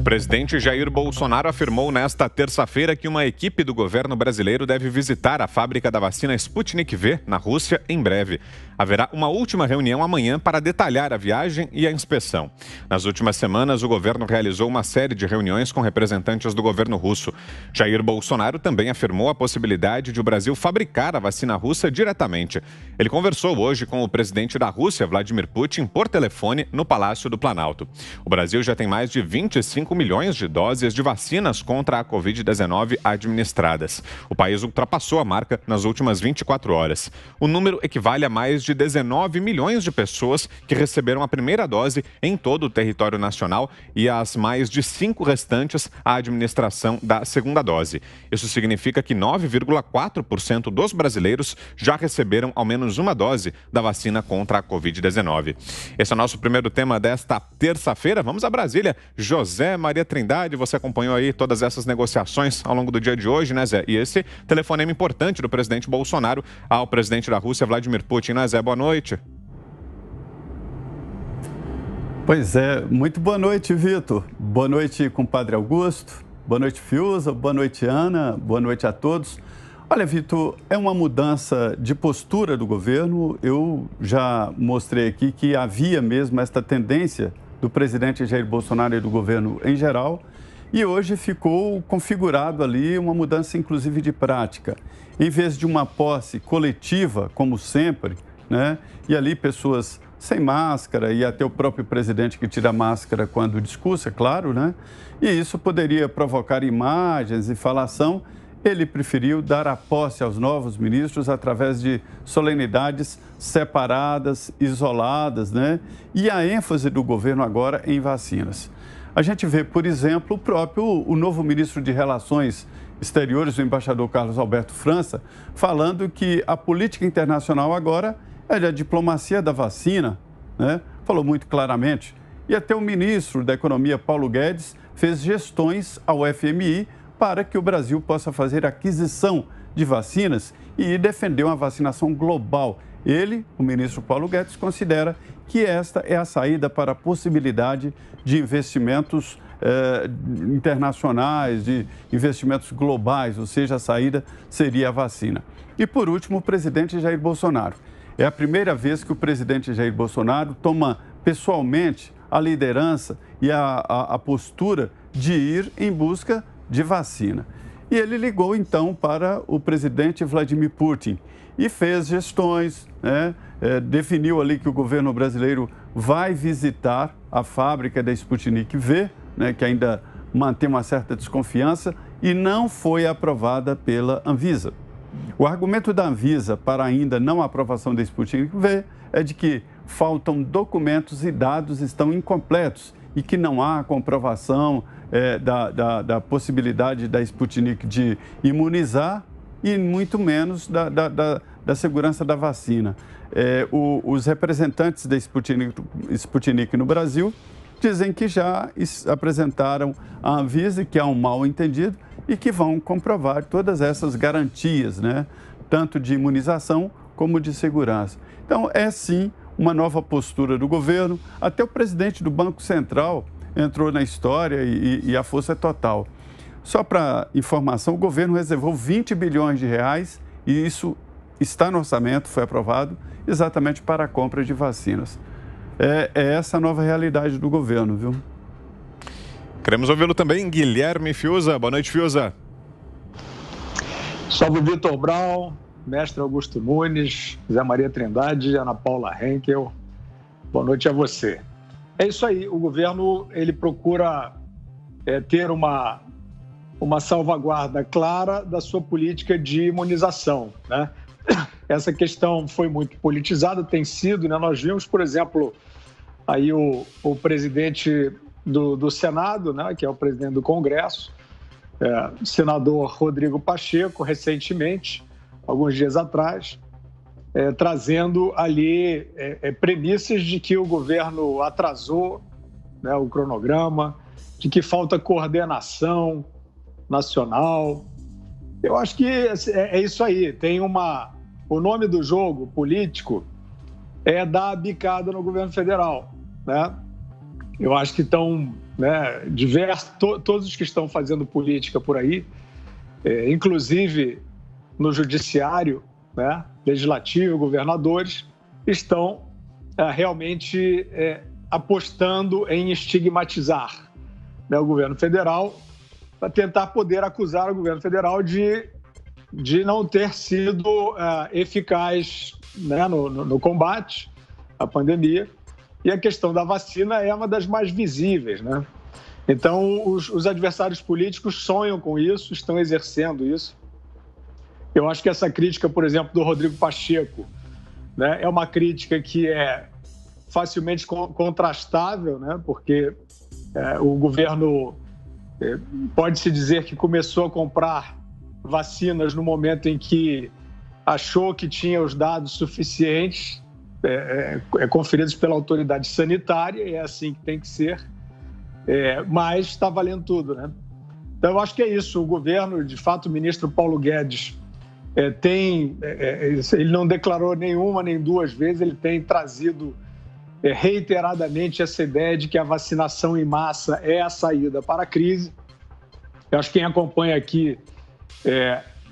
presidente Jair Bolsonaro afirmou nesta terça-feira que uma equipe do governo brasileiro deve visitar a fábrica da vacina Sputnik V, na Rússia, em breve. Haverá uma última reunião amanhã para detalhar a viagem e a inspeção. Nas últimas semanas, o governo realizou uma série de reuniões com representantes do governo russo. Jair Bolsonaro também afirmou a possibilidade de o Brasil fabricar a vacina russa diretamente. Ele conversou hoje com o presidente da Rússia, Vladimir Putin, por telefone no Palácio do Planalto. O Brasil já tem mais de 25 milhões de doses de vacinas contra a Covid-19 administradas. O país ultrapassou a marca nas últimas 24 horas. O número equivale a mais de 19 milhões de pessoas que receberam a primeira dose em todo o território nacional e as mais de 5 restantes a administração da segunda dose. Isso significa que 9,4% dos brasileiros já receberam ao menos uma dose da vacina contra a Covid-19. Esse é o nosso primeiro tema desta terça-feira. Vamos a Brasília. José Maria Trindade, você acompanhou aí todas essas negociações ao longo do dia de hoje, né, Zé? E esse telefonema importante do presidente Bolsonaro ao presidente da Rússia, Vladimir Putin, né, Zé? Boa noite. Pois é, muito boa noite, Vitor. Boa noite, compadre Augusto. Boa noite, Fiuza. Boa noite, Ana. Boa noite a todos. Olha, Vitor, é uma mudança de postura do governo. Eu já mostrei aqui que havia mesmo esta tendência do presidente Jair Bolsonaro e do governo em geral. E hoje ficou configurado ali uma mudança, inclusive, de prática. Em vez de uma posse coletiva, como sempre, né? E ali pessoas sem máscara e até o próprio presidente que tira a máscara quando discursa, claro, né? E isso poderia provocar imagens e falação. Ele preferiu dar a posse aos novos ministros através de solenidades separadas, isoladas, né? E a ênfase do governo agora em vacinas. A gente vê, por exemplo, o novo ministro de Relações Exteriores, o embaixador Carlos Alberto França, falando que a política internacional agora é a diplomacia da vacina, né? Falou muito claramente. E até o ministro da Economia, Paulo Guedes, fez gestões ao FMI para que o Brasil possa fazer aquisição de vacinas e defender uma vacinação global. Ele, o ministro Paulo Guedes, considera que esta é a saída para a possibilidade de investimentos internacionais, de investimentos globais, ou seja, a saída seria a vacina. E, por último, o presidente Jair Bolsonaro. É a primeira vez que o presidente Jair Bolsonaro toma pessoalmente a liderança e a postura de ir em busca de vacina. E ele ligou, então, para o presidente Vladimir Putin e fez gestões, né? Definiu ali que o governo brasileiro vai visitar a fábrica da Sputnik V, né? Que ainda mantém uma certa desconfiança e não foi aprovada pela Anvisa. O argumento da Anvisa para ainda não aprovação da Sputnik V é de que faltam documentos e dados estão incompletos e que não há comprovação da possibilidade da Sputnik de imunizar e muito menos da segurança da vacina. Os representantes da Sputnik no Brasil dizem que já apresentaram à Anvisa que há um mal-entendido e que vão comprovar todas essas garantias, né? Tanto de imunização como de segurança. Então, é sim uma nova postura do governo. Até o presidente do Banco Central entrou na história e a força é total. Só para informação, o governo reservou 20 bilhões de reais e isso está no orçamento, foi aprovado, exatamente para a compra de vacinas. É essa a nova realidade do governo, viu? Queremos ouvi-lo também, Guilherme Fiuza. Boa noite, Fiuza. Salve, Vitor Brown, mestre Augusto Nunes, Zé Maria Trindade, Ana Paula Henkel. Boa noite a você. É isso aí, o governo ele procura ter uma salvaguarda clara da sua política de imunização, né? Essa questão foi muito politizada, tem sido, né? Nós vimos, por exemplo, aí o presidente do Senado, né, que é o presidente do Congresso, o senador Rodrigo Pacheco, recentemente, alguns dias atrás, trazendo ali premissas de que o governo atrasou, né, o cronograma, de que falta coordenação nacional. Eu acho que é isso aí, o nome do jogo político é dar a bicada no governo federal, né? Eu acho que estão né, todos os que estão fazendo política por aí, inclusive no judiciário, né, legislativo, governadores, estão realmente apostando em estigmatizar, né, o governo federal, para tentar poder acusar o governo federal de não ter sido eficaz, né, no combate à pandemia. E a questão da vacina é uma das mais visíveis, né? Então, os adversários políticos sonham com isso, estão exercendo isso. Eu acho que essa crítica, por exemplo, do Rodrigo Pacheco, né, é uma crítica que é facilmente contrastável, né, porque o governo pode-se dizer que começou a comprar vacinas no momento em que achou que tinha os dados suficientes conferidos pela autoridade sanitária, e é assim que tem que ser, mas está valendo tudo, né? Então, eu acho que é isso. O governo, de fato, o ministro Paulo Guedes ele não declarou nenhuma nem duas vezes, ele tem trazido reiteradamente essa ideia de que a vacinação em massa é a saída para a crise. Eu acho que quem acompanha aqui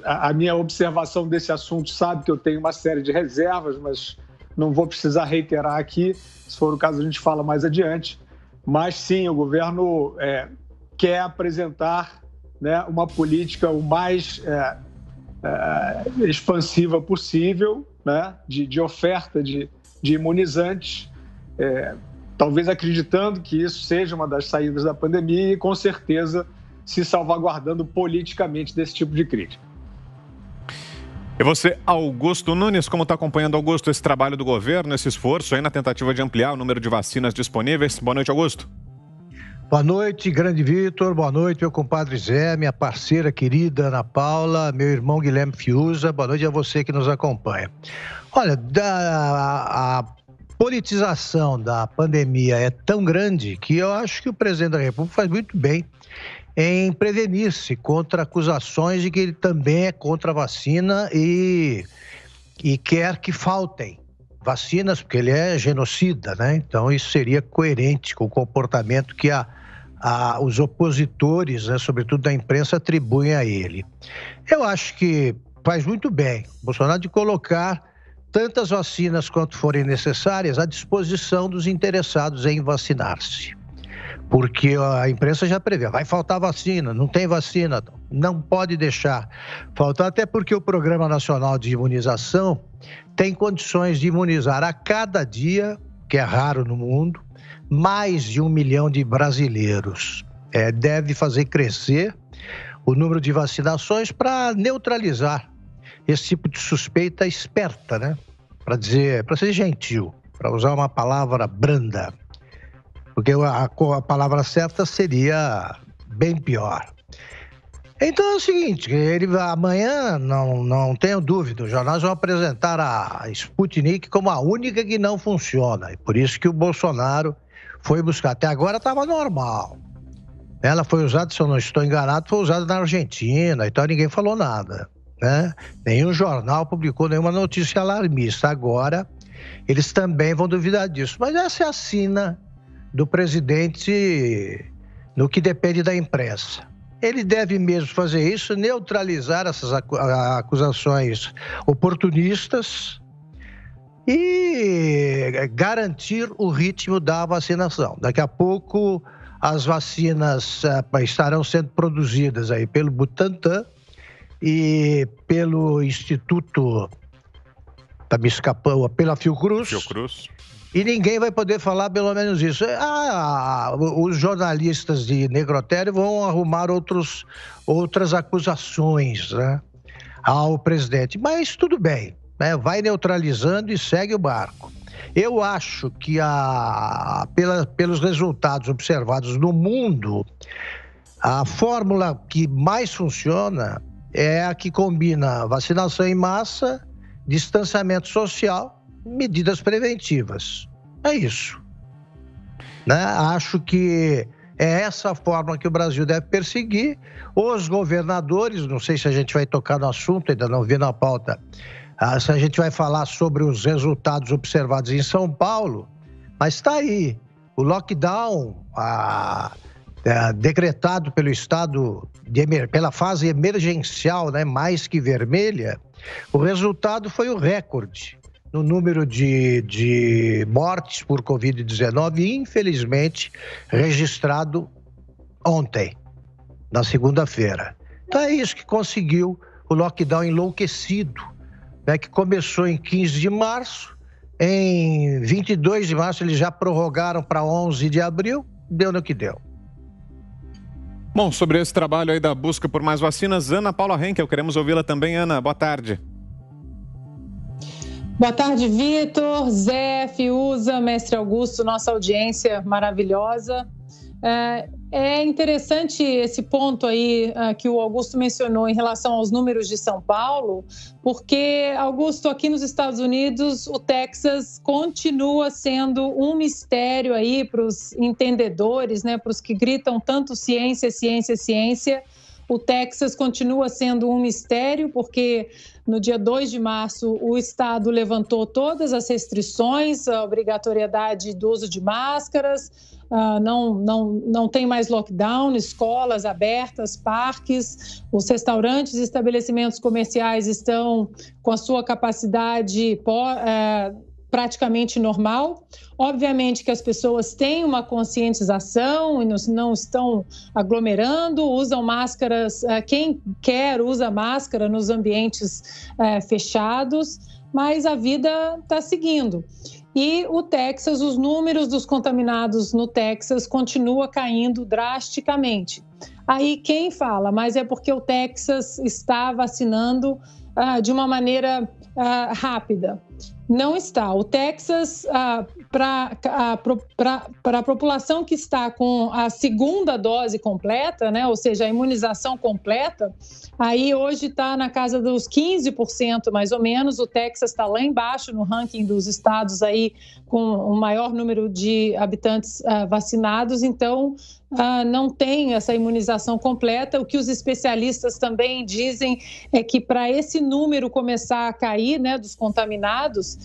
a minha observação desse assunto sabe que eu tenho uma série de reservas, mas não vou precisar reiterar aqui, se for o caso a gente fala mais adiante. Mas sim, o governo quer apresentar, né, uma política o mais expansiva possível, né, de oferta de imunizantes, talvez acreditando que isso seja uma das saídas da pandemia e, com certeza, se salvaguardando politicamente desse tipo de crítica. E você, Augusto Nunes, como está acompanhando, Augusto, esse trabalho do governo, esse esforço aí na tentativa de ampliar o número de vacinas disponíveis? Boa noite, Augusto. Boa noite, grande Vitor. Boa noite, meu compadre Zé, minha parceira querida Ana Paula, meu irmão Guilherme Fiuza. Boa noite a você que nos acompanha. Olha, a politização da pandemia é tão grande que eu acho que o presidente da República faz muito bem em prevenir-se contra acusações de que ele também é contra a vacina e quer que faltem vacinas, porque ele é genocida, né? Então isso seria coerente com o comportamento que os opositores, né, sobretudo da imprensa, atribuem a ele. Eu acho que faz muito bem Bolsonaro de colocar tantas vacinas quanto forem necessárias à disposição dos interessados em vacinar-se. Porque a imprensa já prevê, vai faltar vacina, não tem vacina, não pode deixar faltar, até porque o Programa Nacional de Imunização tem condições de imunizar a cada dia, que é raro no mundo, mais de 1 milhão de brasileiros. Deve fazer crescer o número de vacinações para neutralizar esse tipo de suspeita esperta, né? Para ser gentil, para usar uma palavra branda. Porque a palavra certa seria bem pior. Então é o seguinte, amanhã, não tenho dúvida, os jornais vão apresentar a Sputnik como a única que não funciona. E por isso que o Bolsonaro foi buscar. Até agora estava normal. Ela foi usada, se eu não estou enganado, foi usada na Argentina, então ninguém falou nada, né? Nenhum jornal publicou nenhuma notícia alarmista. Agora, eles também vão duvidar disso. Mas essa é a sina do presidente no que depende da imprensa. Ele deve mesmo fazer isso, neutralizar essas acusações oportunistas e garantir o ritmo da vacinação. Daqui a pouco as vacinas estarão sendo produzidas aí pelo Butantan e pelo Instituto, tá me escapando, pela Fiocruz. E ninguém vai poder falar pelo menos isso. Os jornalistas de Negrotério vão arrumar outras acusações, né, ao presidente. Mas tudo bem, né, vai neutralizando e segue o barco. Eu acho que pelos resultados observados no mundo, a fórmula que mais funciona é a que combina vacinação em massa, distanciamento social, medidas preventivas. É isso. Né? Acho que é essa forma que o Brasil deve perseguir. Os governadores, não sei se a gente vai tocar no assunto, ainda não vi na pauta, se a gente vai falar sobre os resultados observados em São Paulo, mas está aí. O lockdown decretado pelo Estado, pela fase emergencial, né, mais que vermelha, o resultado foi o recorde no número de mortes por Covid-19, infelizmente, registrado ontem, na segunda-feira. Então é isso que conseguiu o lockdown enlouquecido, né, que começou em 15 de março, em 22 de março eles já prorrogaram para 11 de abril, deu no que deu. Bom, sobre esse trabalho aí da busca por mais vacinas, Ana Paula Henkel, queremos ouvi-la também. Ana, boa tarde. Boa tarde, Vitor, Zé, Fiuza, Mestre Augusto, nossa audiência maravilhosa. É interessante esse ponto aí que o Augusto mencionou em relação aos números de São Paulo, porque, Augusto, aqui nos Estados Unidos, o Texas continua sendo um mistério aí para os entendedores, né, para os que gritam tanto ciência, ciência, ciência. O Texas continua sendo um mistério, porque no dia 2 de março o Estado levantou todas as restrições, a obrigatoriedade do uso de máscaras, não tem mais lockdown, escolas abertas, parques, os restaurantes e estabelecimentos comerciais estão com a sua capacidade praticamente normal. Obviamente que as pessoas têm uma conscientização e não estão aglomerando, usam máscaras, quem quer usa máscara nos ambientes fechados, mas a vida está seguindo. E o Texas, os números dos contaminados no Texas continua caindo drasticamente. Aí quem fala, mas é porque o Texas está vacinando de uma maneira rápida. Não está. O Texas, para a população que está com a segunda dose completa, né, ou seja, a imunização completa, aí hoje está na casa dos 15% mais ou menos. O Texas está lá embaixo no ranking dos estados aí com o maior número de habitantes vacinados, então não tem essa imunização completa. O que os especialistas também dizem é que para esse número começar a cair, né, dos contaminados,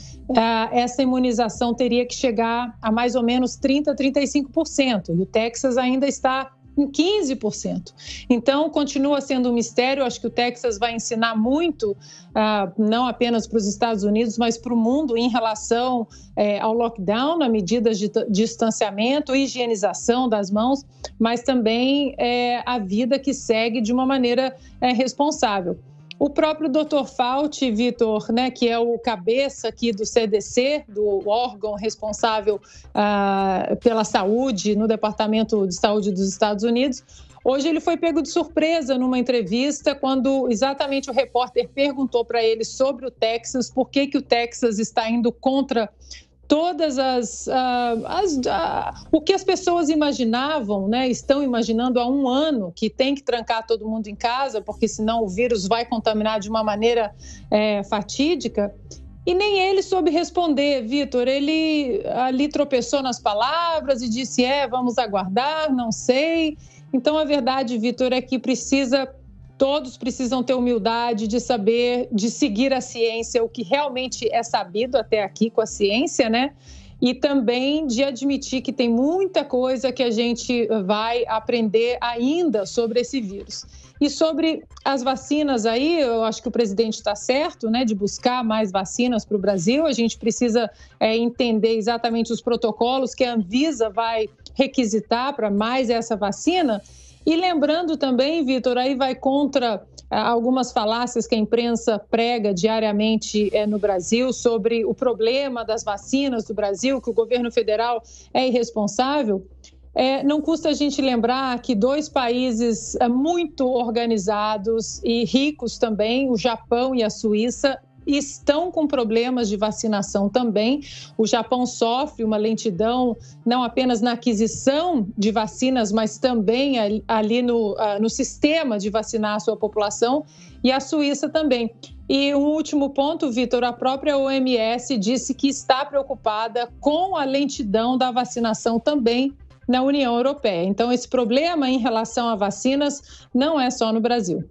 essa imunização teria que chegar a mais ou menos 30%, 35%. E o Texas ainda está em 15%. Então, continua sendo um mistério. Acho que o Texas vai ensinar muito, não apenas para os Estados Unidos, mas para o mundo em relação ao lockdown, a medidas de distanciamento, higienização das mãos, mas também a vida que segue de uma maneira responsável. O próprio Dr. Fauci, Vitor, né, que é o cabeça aqui do CDC, do órgão responsável pela saúde no Departamento de Saúde dos Estados Unidos, hoje ele foi pego de surpresa numa entrevista quando exatamente o repórter perguntou para ele sobre o Texas, por que o Texas está indo contra todas o que as pessoas imaginavam, né, estão imaginando há um ano, que tem que trancar todo mundo em casa, porque senão o vírus vai contaminar de uma maneira fatídica. E nem ele soube responder, Vitor. Ele ali tropeçou nas palavras e disse, vamos aguardar, não sei. Então, a verdade, Vitor, é que todos precisam ter humildade de saber, de seguir a ciência, o que realmente é sabido até aqui com a ciência, né? E também de admitir que tem muita coisa que a gente vai aprender ainda sobre esse vírus. E sobre as vacinas aí, eu acho que o presidente está certo, né, de buscar mais vacinas para o Brasil. A gente precisa entender exatamente os protocolos que a Anvisa vai requisitar para mais essa vacina. E lembrando também, Vitor, aí vai contra algumas falácias que a imprensa prega diariamente no Brasil sobre o problema das vacinas do Brasil, que o governo federal é irresponsável. Não custa a gente lembrar que dois países muito organizados e ricos também, o Japão e a Suíça, estão com problemas de vacinação também. O Japão sofre uma lentidão não apenas na aquisição de vacinas, mas também ali no sistema de vacinar a sua população, e a Suíça também. E um último ponto, Vitor, a própria OMS disse que está preocupada com a lentidão da vacinação também na União Europeia. Então, esse problema em relação a vacinas não é só no Brasil.